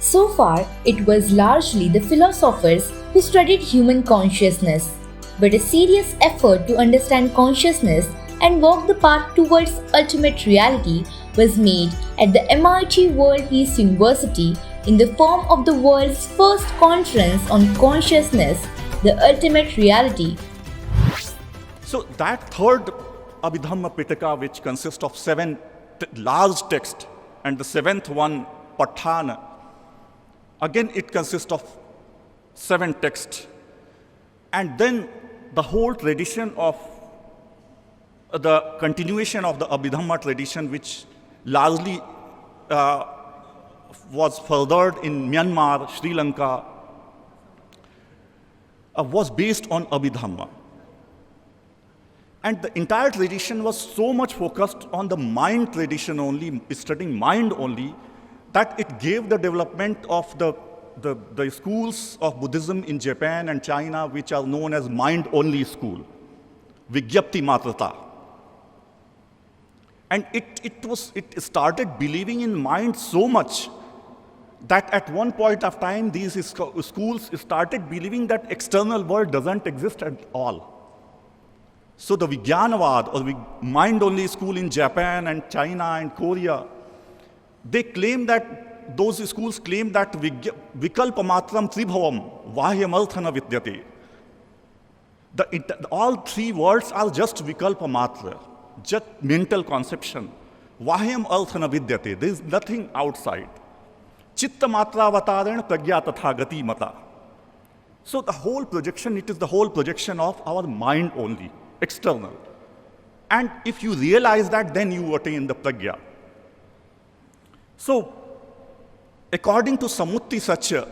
So far, it was largely the philosophers who studied human consciousness, but a serious effort to understand consciousness and walk the path towards ultimate reality was made at the MIT World Peace University in the form of the world's first conference on consciousness, the ultimate reality. So that third Abhidhamma Pitaka, which consists of seven large texts, and the seventh one, Patthana, again it consists of seven texts. And then the whole tradition of the continuation of the Abhidhamma tradition, which largely was furthered in Myanmar, Sri Lanka, was based on Abhidhamma. And the entire tradition was so much focused on the mind tradition only, studying mind only, that it gave the development of the schools of Buddhism in Japan and China, which are known as mind-only school, Vigyapti Matrata. And it started believing in mind so much that at one point of time, these schools started believing that external world doesn't exist at all. So the Vijnanavad, or mind-only school in Japan and China and Korea, they claim that, those schools claim that Vikalpamatram Tribhavam Vahyamarthana Vidyate. All three words are just Vikalpamatra, just mental conception. Vahyam Arthana Vidyate, there is nothing outside. Chitta Matra Avatarana Pragya Tatha Gati Mata. So the whole projection, it is the whole projection of our mind only, external. And if you realize that, then you attain the pragya. So, according to Samutti Satya,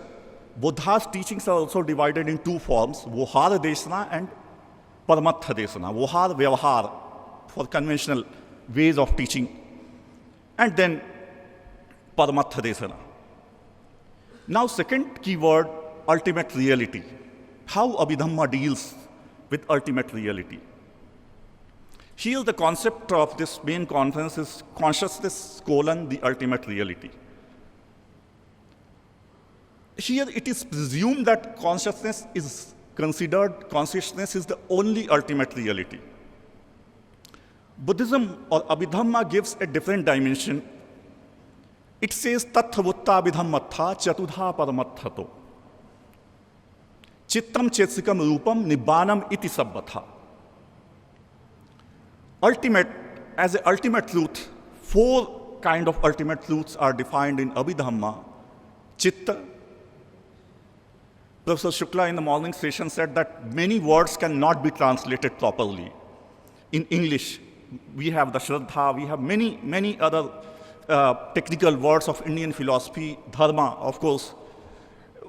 Buddha's teachings are also divided in two forms, Vohara Desana and Paramatha Desana. Vohara, Vyavahar, for conventional ways of teaching, and then Paramatha Desana. Now, second keyword, ultimate reality. How Abhidhamma deals with ultimate reality. Here the concept of this main conference is consciousness, the ultimate reality. Here it is presumed that consciousness is the only ultimate reality. Buddhism or Abhidhamma gives a different dimension. It says, Tatthavutta Abhidhammatha Chatudha Paramathato. Chittam Chetsikam Rupam Nibbanam Iti Sabbhatha. Ultimate, as an ultimate truth, four kind of ultimate truths are defined in Abhidhamma. Chitta. Professor Shukla in the morning session said that many words cannot be translated properly. In English, we have the Shraddha, we have many other technical words of Indian philosophy, dharma, of course,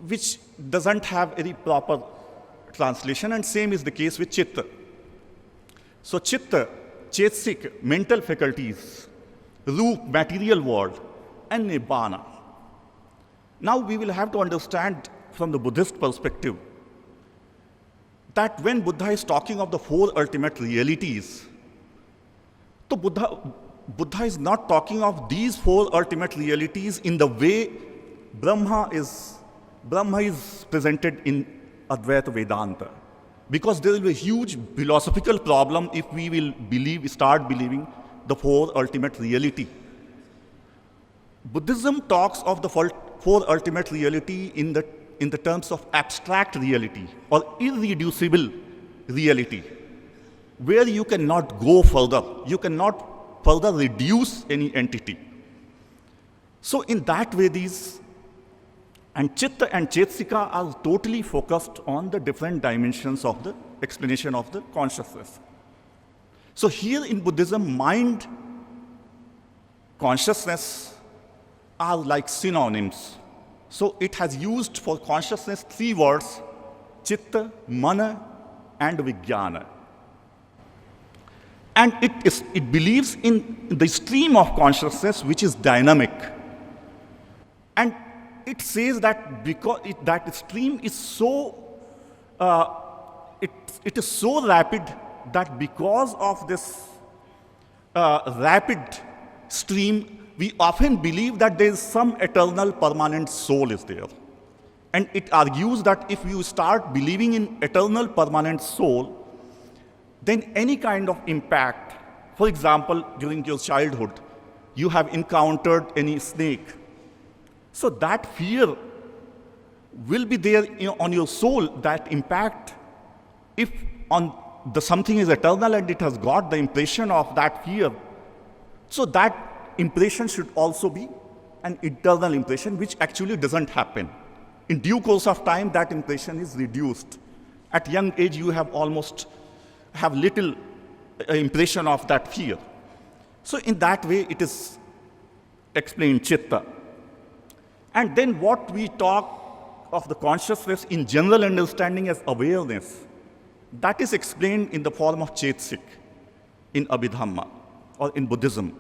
which doesn't have any proper translation, and same is the case with Chitta. So Chitta, Chetsik, mental faculties, Roop, material world, and Nibbana. Now we will have to understand from the Buddhist perspective that when Buddha is talking of the four ultimate realities, so Buddha is not talking of these four ultimate realities in the way Brahma is presented in Advaita Vedanta. Because there will be a huge philosophical problem if we will start believing the four ultimate reality. Buddhism talks of the four ultimate reality in the terms of abstract reality or irreducible reality, where you cannot go further. You cannot further reduce any entity. So in that way, these and Chitta and Chetsika are totally focused on the different dimensions of the explanation of the consciousness. So here in Buddhism, mind, consciousness are like synonyms. So it has used for consciousness three words, Chitta, Mana, and Vijnana. And it believes in the stream of consciousness which is dynamic. And it says that because that stream is so, it is so rapid that because of this rapid stream, we often believe that there is some eternal permanent soul is there. And it argues that if you start believing in eternal permanent soul, then any kind of impact, for example, during your childhood, you have encountered any snake. So that fear will be there on your soul, that impact. If on the something is eternal and it has got the impression of that fear, so that impression should also be an eternal impression, which actually doesn't happen. In due course of time, that impression is reduced. At young age, you have almost have little impression of that fear. So in that way, it is explained chitta. And then what we talk of the consciousness in general understanding as awareness, that is explained in the form of chetsik in Abhidhamma or in Buddhism.